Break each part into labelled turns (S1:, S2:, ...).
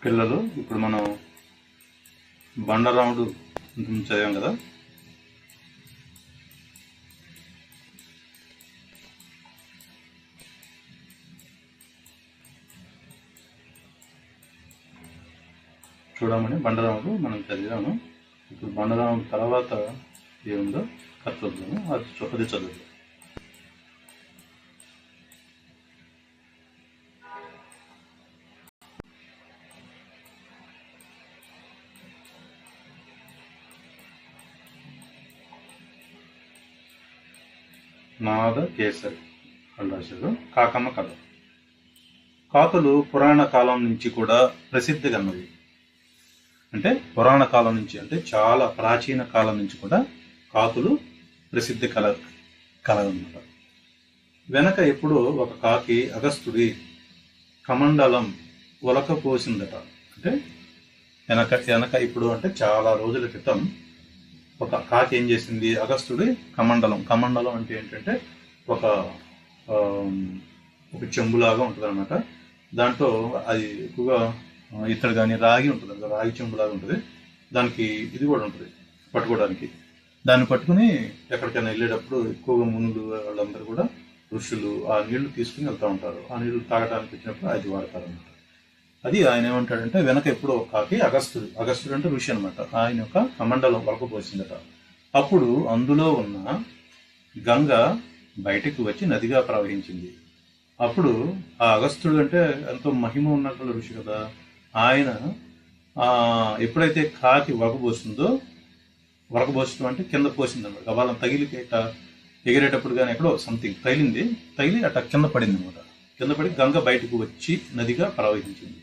S1: పిల్లలు ఇప్పుడు మనం బండరాముడు చదివాం కదా. చూడమని బండరాముడు మనం చదివాము. ఇప్పుడు బండరాముడు తర్వాత ఏముందో కథ చూద్దాము. అది చదువు. నాద కేసరి రాశారు. కాకమ్మ కథ. కాకులు పురాణ కాలం నుంచి కూడా ప్రసిద్ధిగన్నవి. పురాణ కాలం నుంచి అంటే చాలా ప్రాచీన కాలం నుంచి కూడా కాకులు ప్రసిద్ధి కలగన్నమాట. వెనక ఎప్పుడో ఒక కాకి అగస్త్యుడి కమండలం ఒలకపోసిందట. వెనక ఇప్పుడు అంటే చాలా రోజుల క్రితం ఒక కాకి ఏం చేసింది, అగస్త్యుడి కమండలం అంటే ఏంటంటే ఒక చెంబులాగా ఉంటుంది అనమాట. దాంట్లో అది ఎక్కువగా ఇత్తడి కానీ రాగి ఉంటుంది, రాగి చెంబులాగా ఉంటుంది. దానికి ఇది కూడా ఉంటుంది పట్టుకోవడానికి. దాన్ని పట్టుకుని ఎక్కడికైనా వెళ్ళేటప్పుడు ఎక్కువగా మునులు వాళ్ళందరూ కూడా ఋషులు ఆ నీళ్లు తీసుకుని వెళ్తూ ఉంటారు. ఆ నీళ్లు తాగడానికి వచ్చినప్పుడు అది వాడతారు అనమాట. అది ఆయన ఏమంటాడంటే వెనక ఎప్పుడో కాకి అగస్త్యుడు అంటే ఋషి అనమాట. ఆయన యొక్క కమండలం వలకపోసిందట. అప్పుడు అందులో ఉన్న గంగ బయటకు వచ్చి నదిగా ప్రవహించింది. అప్పుడు ఆ అగస్త్యుడు అంటే ఎంతో మహిమ ఉన్నటువంటి ఋషి కదా. ఆయన ఎప్పుడైతే కాకి వరకబోసడం అంటే కింద పోసింది అనమాట. గబాలం తగిలి ఎగిరేటప్పుడు కానీ ఎక్కడో సంథింగ్ తగిలి అట్లా కింద పడింది అనమాట. కింద పడి గంగ బయటకు వచ్చి నదిగా ప్రవహించింది.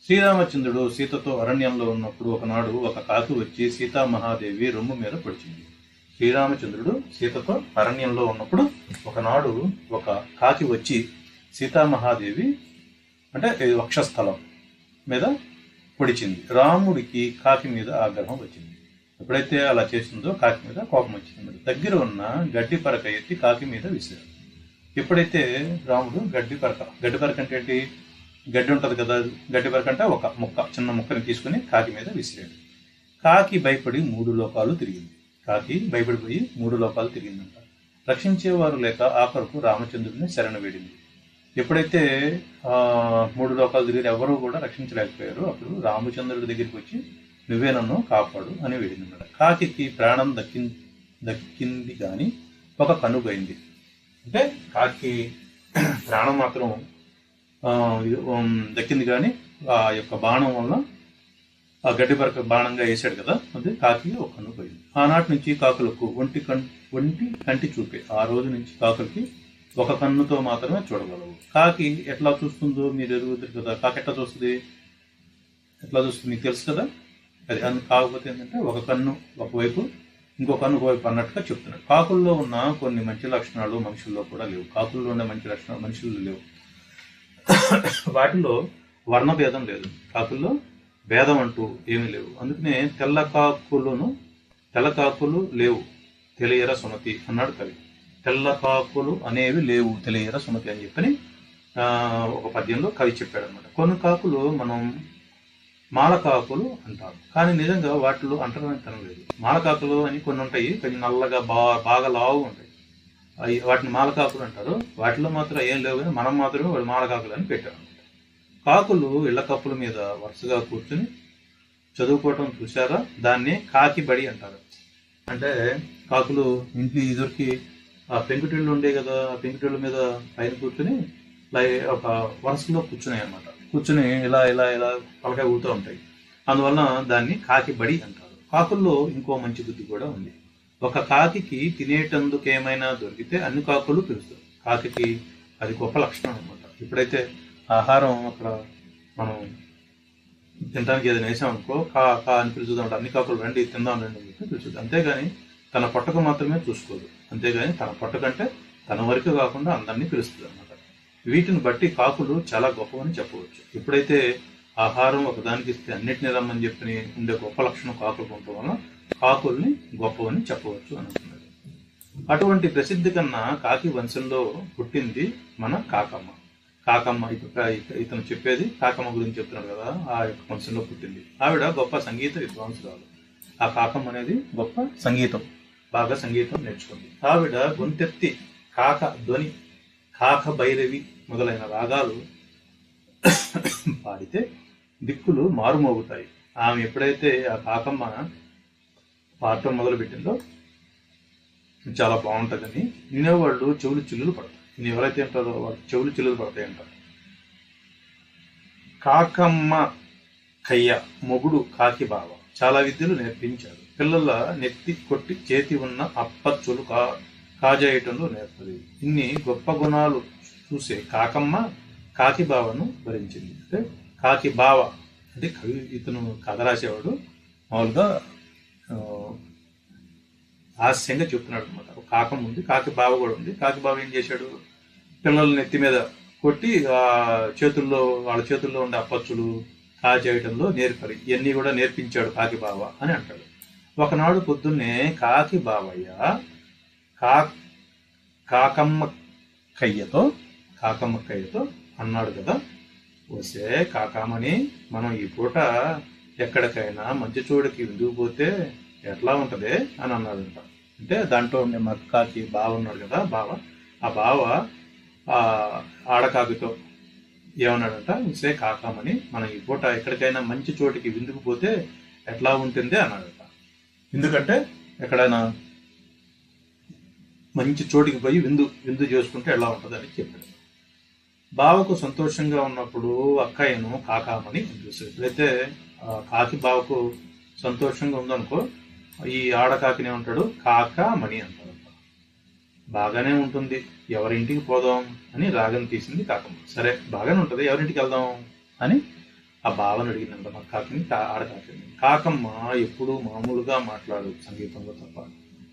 S1: శ్రీరామచంద్రుడు సీతతో అరణ్యంలో ఉన్నప్పుడు ఒకనాడు ఒక కాకి వచ్చి సీతామహాదేవి రొమ్ము మీద పొడిచింది. శ్రీరామచంద్రుడు సీతతో అరణ్యంలో ఉన్నప్పుడు ఒకనాడు ఒక కాకి వచ్చి సీతామహాదేవి వక్షస్థలం మీద పొడిచింది. రాముడికి కాకి మీద ఆగ్రహం వచ్చింది. ఎప్పుడైతే అలా చేసిందో కాకి మీద కోపం వచ్చింది. దగ్గర ఉన్న గడ్డి పరక ఎత్తి కాకి మీద విసిరాడు. ఎప్పుడైతే రాముడు గడ్డి పరక అంటే ఏంటి, గడ్డి ఉంటుంది కదా, గడ్డి పరక అంటే ఒక చిన్న ముక్కని తీసుకుని కాకి మీద విసిరాడు. కాకి భయపడి 3 లోకాలు తిరిగింది. భయపడిపోయి 3 లోకాలు తిరిగిందంట. రక్షించేవారు లేక ఆఖరుకు రామచంద్రుడిని శరణ వేడింది. ఎప్పుడైతే 3 లోకాలు తిరిగి ఎవరూ కూడా రక్షించలేకపోయారు, అప్పుడు రామచంద్రుడి దగ్గరికి వచ్చి నువ్వే నన్ను కాపాడు అని వేడిందన్నమాట. కాకి ప్రాణం దక్కింది కానీ ఒక కన్ను పోయింది. కాకి ప్రాణం మాత్రం దక్కింది కానీ ఆ యొక్క బాణం వల్ల ఆ గడ్డి పరక బాణంగా వేసాడు కదా, అది కాకి ఒక కన్ను పోయింది. ఆనాటి నుంచి కాకులకు ఒంటి కంటి చూపే. ఆ రోజు నుంచి కాకులకి ఒక కన్నుతో మాత్రమే చూడగలవు. కాకి ఎట్లా చూస్తుందో మీరు ఎరుగుతారు కదా. కాకి ఎట్లా చూస్తుంది మీకు తెలుసు కదా. అది కాకపోతే ఏంటంటే ఒక కన్ను ఒకవైపు, ఇంకో కన్ను ఒకవైపు అన్నట్టుగా చెప్తున్నాడు. కాకుల్లో ఉన్న కొన్ని మంచి లక్షణాలు మనుషుల్లో కూడా లేవు. కాకుల్లో ఉండే మంచి లక్షణాలు మనుషుల్లో లేవు. వాటిలో వర్ణభేదం లేదు. కాకుల్లో భేదం అంటూ ఏమీ లేవు. అందుకనే తెల్ల కాకులు లేవు తెలియర సుమతి అన్నాడు కవి. తెల్ల కాకులు అనేవి లేవు తెలియర సుమతి అని చెప్పని ఒక పద్యంలో కవి చెప్పాడు అనమాట. కొన్ని కాకులు మనం మాలకాకులు అంటారు, కానీ నిజంగా వాటిలో అంటరానితనం లేదు. మాలకాకులు అని కొన్ని ఉంటాయి, కొంచెం నల్లగా బాగా లావు ఉంటాయి. వాటిని మాలకాకులు అంటారు. వాటిలో మాత్రం ఏం లేవు, కానీ మనం మాత్రమే వాడు మాలకాకులు అని పెట్టారు అనమాట. కాకులు ఇళ్ల కప్పుల మీద వరుసగా కూర్చుని చదువుకోవటం చూసారా, దాన్ని కాకి బడి అంటారు. కాకులు ఇంటి ఎదురికి ఆ పెంకుటిళ్ళు ఉండే కదా, ఆ పెంకుటిళ్ళ మీద పైన కూర్చుని ఒక వరుసలో కూర్చున్నాయి అనమాట. కూర్చుని ఇలా ఇలా ఇలా పలకాయ ఊగుతూ ఉంటాయి. అందువలన దాన్ని కాకి బడి అంటారు. కాకుల్లో ఇంకో మంచి బుద్ధి కూడా ఉంది. ఒక కాకి తినేటందుకు ఏమైనా దొరికితే అన్ని కాకులు పిలుస్తాయి. కాకి అది గొప్ప లక్షణం అనమాట. ఎప్పుడైతే ఆహారం అక్కడ మనం తినడానికి ఏదైనా వేసామనుకో కా అని పిలుచుదాం, అన్ని కాకులు రండి తిందాం రండి అని చెప్పి పిలుచుద్ది. అంతేగాని తన పొట్టకు మాత్రమే చూసుకోదు. అంతేగాని తన పొట్టకంటే తన వరకు కాకుండా అందరినీ పిలుస్తుంది అనమాట. వీటిని బట్టి కాకులు చాలా గొప్పవని చెప్పవచ్చు. ఎప్పుడైతే ఆహారం ఒకదానికి ఇస్తే అన్నిటిని రమ్మని చెప్పి ఉండే గొప్ప లక్షణం కాకులకు ఉండటం వల్ల కాకుల్ని గొప్పవని చెప్పవచ్చు అనుకున్నాడు. అటువంటి ప్రసిద్ధి కన్నా కాకి వంశంలో పుట్టింది మన కాకమ్మ. కాకమ్మ ఇతను చెప్పేది కాకమ్మ గురించి చెప్తున్నాడు కదా, ఆ యొక్క వంశంలో పుట్టింది. ఆవిడ గొప్ప సంగీత విద్వాంసురాలు. ఆ కాకమ్మ అనేది గొప్ప బాగా సంగీతం నేర్చుకుంది. ఆవిడ గొంతెత్తి కాక ధ్వని, కాక భైరవి మొదలైన రాగాలు పాడితే దిక్కులు మారుమోగుతాయి. ఆమె ఎప్పుడైతే ఆ కాకమ్మ పాడటం మొదలు పెట్టిందో చాలా బాగుంటుందని వినేవాళ్ళు చెవులు చిల్లులు పడతాయి. నేను ఎవరైతే అంటారో వాళ్ళు చెవులు చిల్లులు పడతాయి అంటారు. కాకమ్మ కయ్య మొగుడు కాకి బావ చాలా విద్యలు నేర్పించాడు. పిల్లల నెత్తి కొట్టి చేతి ఉన్న అప్పచ్చులు కాజేయటంలో నేర్పది. ఇన్ని గొప్ప గుణాలు చూసే కాకమ్మ కాకి బావను భరించింది. అంటే కాకి బావ అంటే కవి, ఇతను కథ రాసేవాడు. మామూలుగా హాస్యంగా చెప్తున్నాడు అనమాట. ఒక కాకమ్మ ఉంది, కాకి బావ కూడా ఉంది. కాకి బావ ఏం చేశాడు, పిల్లల నెత్తి మీద కొట్టి వాళ్ళ చేతుల్లో ఉండే అప్పచ్చులు కాజేయటంలో నేర్పరి. ఇవన్నీ కూడా నేర్పించాడు కాకి బావ అని అంటాడు. ఒకనాడు పొద్దున్నే కాకి బావయ్య కాకమ్మ కయ్యతో అన్నాడు కదా, వస్తే కాకమ్మని మనం ఈ పూట ఎక్కడికైనా మంచి చోటుకి విందుకు పోతే ఎట్లా ఉంటదే అని అన్నాడంట. అంటే దాంట్లో ఉండే మక్కాకి బావ ఉన్నాడు కదా, ఆ బావ ఆడకాకితో ఏమన్నాడంట, వస్తే కాకమ్మని మనం ఈ పూట ఎక్కడికైనా మంచి చోటికి విందుకు పోతే ఎట్లా ఉంటుంది అన్నాడట. ఎందుకంటే ఎక్కడైనా మంచి చోటికి పోయి విందు చేసుకుంటే ఎలా ఉంటుంది అని చెప్పాడు. బావకు సంతోషంగా ఉన్నప్పుడు అక్కయ్యను కాకామని చూసాడు. ఎప్పుడైతే కాకి బావకు సంతోషంగా ఉందనుకో, ఈ ఆడకాకినే ఉంటాడు కాకామణి అంటాడు. బాగానే ఉంటుంది, ఎవరింటికి పోదాం అని రాగం తీసింది కాకమ్మ. సరే బాగానే ఉంటుంది, ఎవరింటికి వెళ్దాం అని ఆ బావను అడిగిందంట మా కాకిని, ఆడకాకిని. కాకమ్మ ఎప్పుడు మామూలుగా మాట్లాడు సంగీతంలో తప్ప,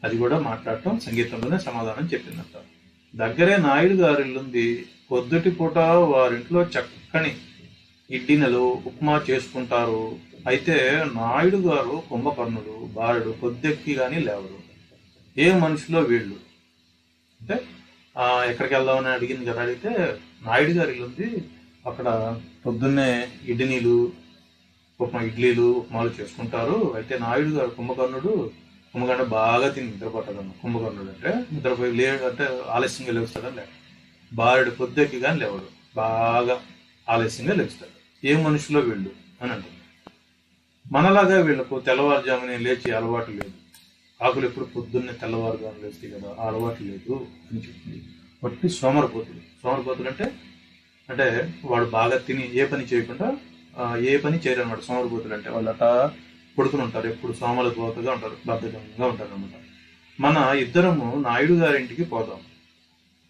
S1: అది కూడా మాట్లాడటం సంగీతంలోనే సమాధానం చెప్పిందంట. దగ్గరే నాయుడు గారి ఇల్లుంది. పొద్దుటి పూట వారింట్లో చక్కని ఇడ్డినలు ఉప్మా చేసుకుంటారు. అయితే నాయుడు గారు కుంభకర్ణుడు, బాలుడు పొద్దెక్కి గాని లేవరు. ఏ మనుషులో వీళ్ళు అంటే ఎక్కడికి వెళ్దామని అడిగింది కదా. అడిగితే నాయుడు గారి ఇల్లుంది, అక్కడ పొద్దున్నే ఇడ్లీలు ఉప్మాలు చేసుకుంటారు. అయితే నాయుడు గారు కుంభకర్ణుడు బాగా తిని నిద్రపోతాడన్న. కుంభకర్ణుడు అంటే నిద్రపోయి అంటే ఆలస్యంగా లేస్తాడని లేక, బాలుడు పొద్దెక్కి కానీ లేవడు, బాగా ఆలస్యంగా లేస్తాడు. ఏ మనుషులో వీళ్ళు అని అంటుంది. మనలాగా వీళ్ళకు తెల్లవారుజామునే లేచి అలవాటు లేదు. కాకులు ఎప్పుడు పొద్దున్నే తెల్లవారుజాము లేస్తాయి కదా, ఆ అలవాటు లేదు అని చెప్తుంది. బట్టి సోమరిపోతులు అంటే వాడు బాగా తిని ఏ పని చేయకుండా ఏ పని చేయరు అనమాట. సోమరిపోతులు అంటే వాళ్ళు అట్టా పడుకుని ఉంటారు, ఎప్పుడు సోమరిపోతుగా ఉంటారు, బద్ధకంగా ఉంటారు అనమాట. మన ఇద్దరము నాయుడు గారింటికి పోదాం,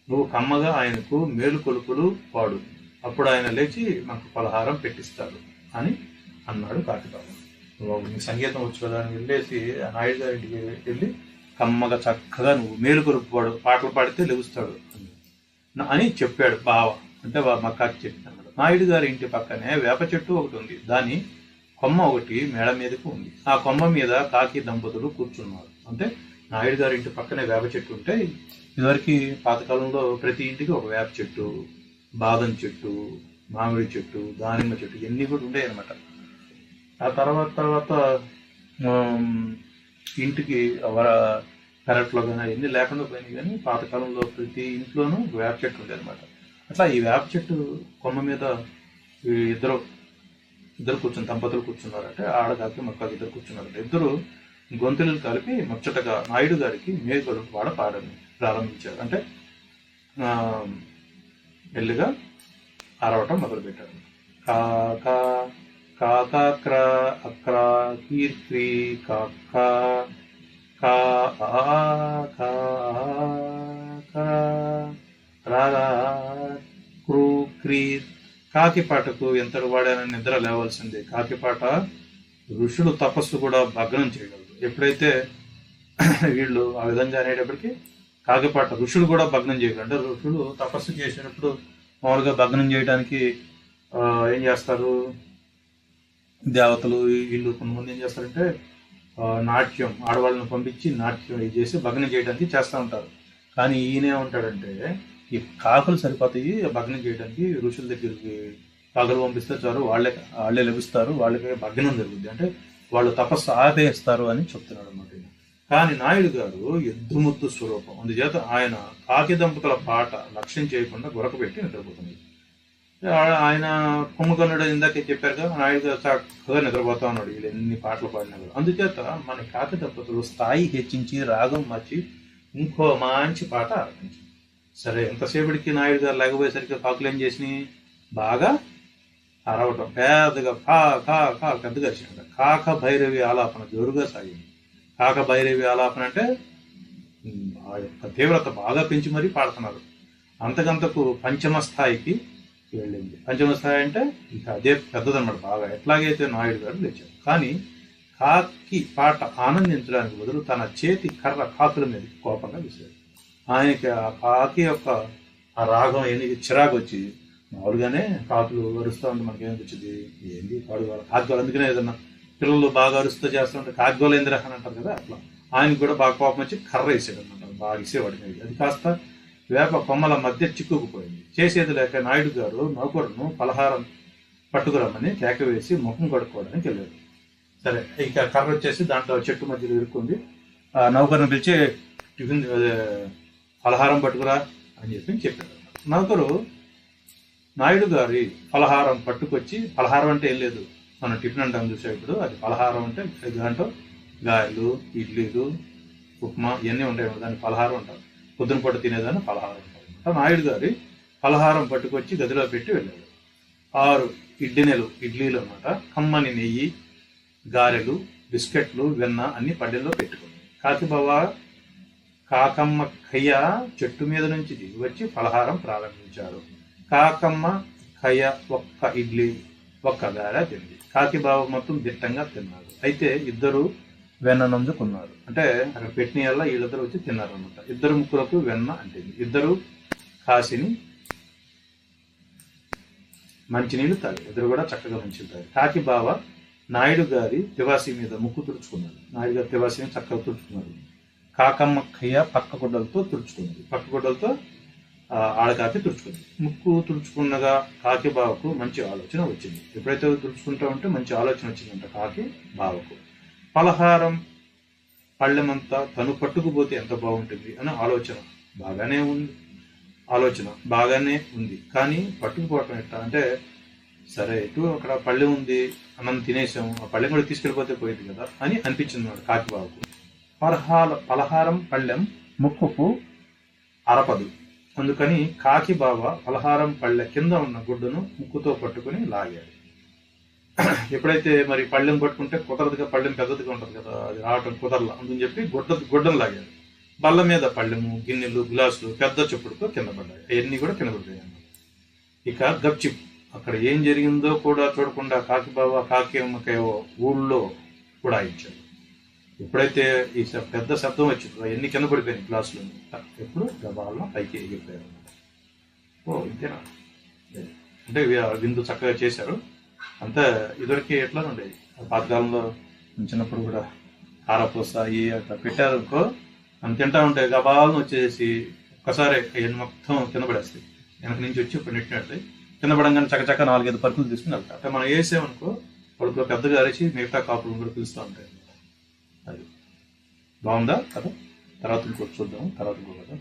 S1: నువ్వు కమ్మగా ఆయనకు మేలు కొలుపులు పాడు, అప్పుడు ఆయన లేచి మాకు పలహారం పెట్టిస్తాడు అని అన్నాడు కాకిబాబు. నువ్వు సంగీతం వచ్చు కదా అని వెళ్ళేసి ఆ నాయుడు గారింటికి వెళ్ళి కమ్మగా చక్కగా నువ్వు మేలు కొలుపు పాటలు పాడితే లెగుస్తాడు అని చెప్పాడు బావ. అంటే మా కాకి చెప్పింది అన్నమాట. నాయుడు గారి ఇంటి పక్కనే వేప చెట్టు ఒకటి ఉంది, దాని కొమ్మ ఒకటి మేడ మీదకు ఉంది. ఆ కొమ్మ మీద కాకి దంపతులు కూర్చున్నారు. అంటే నాయుడు గారి ఇంటి పక్కనే వేప చెట్టు ఉంటే, ఇదివరకు పాతకాలంలో ప్రతి ఇంటికి ఒక వేప చెట్టు, బాదం చెట్టు, మామిడి చెట్టు, దానిమ్మ చెట్టు ఇవన్నీ కూడా ఉండేవి అనమాట. ఆ తర్వాత ఇంటికి పెరట్లో కానీ అవన్నీ లేకుండా పోయినాయి. కానీ పాతకాలంలో ప్రతి ఇంట్లోనూ వేప చెట్టు ఉండేది అనమాట. అట్లా ఈ వేప చెట్టు కొమ్మ మీద ఇద్దరు దంపతులు కూర్చున్నారంటే, ఆడగాకి మక్కకి ఇద్దరు కూర్చున్నారంటే, ఇద్దరు గొంతులు కలిపి ముచ్చటగా నాయుడు గారికి మేకలు పాడని ప్రారంభించారు. అంటే మెల్లిగా అరవటం మొదలుపెట్టారు. కాకా కాకాక్రా అక్రా కీర్క్రీ కాకా కా రాగా క్రూ క్రీ. కాకిపాటకు ఎంతటి వాడైనా నిద్ర లేవాల్సిందే. కాకిపాట ఋషులు తపస్సు కూడా భగ్నం చేయగలరు. ఎప్పుడైతే వీళ్ళు ఆ విధంగా అనేటప్పటికీ కాకిపాట ఋషులు కూడా భగ్నం చేయగలరు. అంటే ఋషులు తపస్సు చేసినప్పుడు మామూలుగా భగ్నం చేయడానికి ఏం చేస్తారు, దేవతలు వీళ్ళు కొంతమంది ఏం చేస్తారంటే నాట్యం, ఆడవాళ్ళని పంపించి నాట్యం చేసి భగ్నం చేయడానికి చేస్తూ ఉంటారు. కానీ ఈయన ఏమంటాడంటే, ఈ కాకులు సరిపోతాయి భగ్నం చేయడానికి, ఋషుల దగ్గరికి కాకులు పంపిస్తే చాలు, వాళ్ళే లభిస్తారు, వాళ్ళకే భగ్నం జరుగుద్ది, అంటే వాళ్ళు తపస్సు ఆపేస్తారు అని చెప్తున్నాడు అన్నమాట. కానీ నాయుడు గారు యుద్ధముద్దు స్వరూపం, అందుచేత ఆయన కాకి దంపతుల పాట లక్ష్యం చేయకుండా గురకబెట్టి నిద్రపోతున్నాడు. ఆయన కుంభకర్ణుడు ఇందాకే చెప్పారుగా, నాయుడు గారు చక్కగా నిద్రపోతా ఉన్నాడు వీళ్ళు ఎన్ని పాటలు పాడినా కూడా. అందుచేత మన కాకి దంపతులు స్థాయి హెచ్చించి రాగం మార్చి ఇంకో మంచి పాట ఆరంభించారు. సరే, ఎంతసేపటికి నాయుడు గారు లేకపోయేసరికి కాకులు ఏం చేసినాయి, బాగా అరవటం, పెద్దగా కా కా కా పెద్దగా వచ్చినాడు. కాక భైరవి ఆలాపన జోరుగా సాగింది. కాక భైరవి ఆలాపన అంటే ఆ యొక్క తీవ్రత బాగా పెంచి మరీ పాడుతున్నారు. అంతకంతకు పంచమ స్థాయికి వెళ్ళింది. పంచమ స్థాయి అంటే ఇంకా అదే పెద్దదన్నమాట బాగా. ఎట్లాగైతే నాయుడు గారు లేచారు, కానీ కాకి పాట ఆనందించడానికి బదులు తన చేతి కర్ర కాకుల మీద కోపంగా విసిరాడు. ఆయనకి ఆ కాకి యొక్క ఆ రాగం ఎన్ని చిరాకు వచ్చి, మామూలుగానే కాకులు అరుస్తూ ఉంటే మనకేమనిపించింది, ఏంది కాకులు అందుకనే ఏదన్నా పిల్లలు బాగా అరుస్తూ చేస్తూ ఉంటే కాకిగోలు ఏందిరా అని అంటారు కదా, అట్లా ఆయనకు కూడా బాగా కోపం వచ్చి కర్ర వేసాడు అనమాట, బాగా ఇసేవాడి మీద. అది కాస్త వేప కొమ్మల మధ్య చిక్కుకుపోయింది. చేసేది లేక నాయుడు గారు నౌకరును పలహారం పట్టుకురమ్మని కేక వేసి ముఖం కడుక్కోవడానికి వెళ్ళాడు. సరే, ఇక కర్ర వచ్చేసి దాంట్లో చెట్టు మధ్యలో ఇరుక్కుంది. ఆ నౌకరుని పిలిచి టిఫిన్ పలహారం పట్టుకురా అని చెప్పాడు. నౌకరు నాయుడు గారి పలహారం పట్టుకొచ్చి, పలహారం అంటే ఏం లేదు, మనం టిఫిన్ అంటాం చూసే, ఇప్పుడు అది పలహారం అంటే దాంట్లో గారెలు, ఇడ్లీలు, ఉప్మా ఇవన్నీ ఉంటాయి, దాన్ని పలహారం అంటారు. పొద్దున పూట తినేదాన్ని పలహారం అంటారు. నాయుడు గారి పలహారం పట్టుకొచ్చి గదిలో పెట్టి వెళ్ళాడు. 6 ఇడ్లీలు అన్నమాట, కమ్మని నెయ్యి, గారెలు, బిస్కెట్లు, వెన్న అన్ని పల్లెల్లో పెట్టుకుంది. కాకిబావ కాకమ్మ కయ్య చెట్టు మీద నుంచి దిగి వచ్చి పలహారం ప్రారంభించారు. కాకమ్మ కయ్య ఒక్క ఇడ్లీ ఒక్క గారె తింది. కాకిబావ మొత్తం దిట్టంగా తిన్నారు. అయితే ఇద్దరు వెన్న నందుకున్నారు, అంటే అక్కడ పెట్టిన వల్ల వీళ్ళిద్దరు వచ్చి తిన్నారు అనమాట. ఇద్దరు ముక్కులకు వెన్న అంటే ఇద్దరు కాసిని మంచినీళ్ళు తాగి ఇద్దరు కూడా చక్కగా మంచినీళ్ళు తాగి. కాకిబావ నాయుడు గారి తివాసి మీద ముక్కు తుడుచుకున్నాడు. నాయుడు గారి తివాసిని చక్కగా తుడుచుకున్నాడు. కాకమ్మ కయ్య పక్క గుడ్డలతో తుడుచుకున్నది. పక్క గుడ్డలతో ఆడకాకి తుడుచుకుంది. ముక్కు తుడుచుకున్నగా కాకి బావకు మంచి ఆలోచన వచ్చింది. ఎప్పుడైతే తుడుచుకుంటా ఉంటే మంచి ఆలోచన వచ్చిందంట కాకి బావకు. పలహారం పళ్ళెమంతా తను పట్టుకుపోతే ఎంత బాగుంటుంది అనే ఆలోచన బాగానే ఉంది. కానీ పట్టుకుపోవటం ఎట్లా అంటే, సరే ఇటు అక్కడ పళ్ళెం ఉంది, అన్నం తినేసాము, ఆ పళ్ళెం కూడా తీసుకెళ్ళిపోతే పోయేది కదా అని అనిపించింది వాడు కాకిబాబుకు. పలహారం పళ్ళెం ముక్కుకు అరపదు. అందుకని కాకిబావ పలహారం పళ్ళె కింద ఉన్న గుడ్డను ముక్కుతో పట్టుకుని లాగాడు. ఎప్పుడైతే మరి పళ్ళెం పట్టుకుంటే కుదరదుగా, పళ్ళెం పెద్దదిగా ఉంటుంది కదా, అది రావటం కుదరలా, అందుని చెప్పి గుడ్డను లాగాడు. బల్ల మీద పళ్ళెము, గిన్నెలు, గ్లాసులు పెద్ద చెప్పుడుతో కింద పడ్డాయి. అవన్నీ కూడా కింద పడ్డాయి అన్నమాట. ఇక గప్చిప్ అక్కడ ఏం జరిగిందో కూడా చూడకుండా కాకిబావ కాకి అమ్మకేవో ఊళ్ళో కూడా ఇచ్చాడు. ఎప్పుడైతే ఈ పెద్ద శబ్దం వచ్చిందో అవన్నీ కింద పడిపోయినాయి గ్లాసులు. ఎప్పుడు గబాలను పైకి ఎగిరిపోయారు. ఓ ఇంతేనా అంటే విందు చక్కగా చేశారు. అంతా ఇదివరకు ఎట్లా ఉండేది పాతకాలంలో, చిన్నప్పుడు కూడా కారపూస అట్లా పెట్టారు అనుకో, అని తింటా ఉంటే గబాలను వచ్చేసి ఒక్కసారి అవన్నీ మొత్తం కింద పడేస్తాయి. వెనక నుంచి వచ్చి ఇప్పుడు నెట్టినట్టు కింద పడంగానే చక్కచక్క 4-5 పరుపులు తీసుకుని వెళ్తారు. అంటే మనం వేసామనుకో వాళ్ళకి పెద్దగా అరిచి మిగతా కాపులను కూడా పిలుస్తూ ఉంటాయి. అది బాగుందా కదా. తర్వాత ఇంకోటి చూద్దాం, తర్వాత ఇంకో కదా.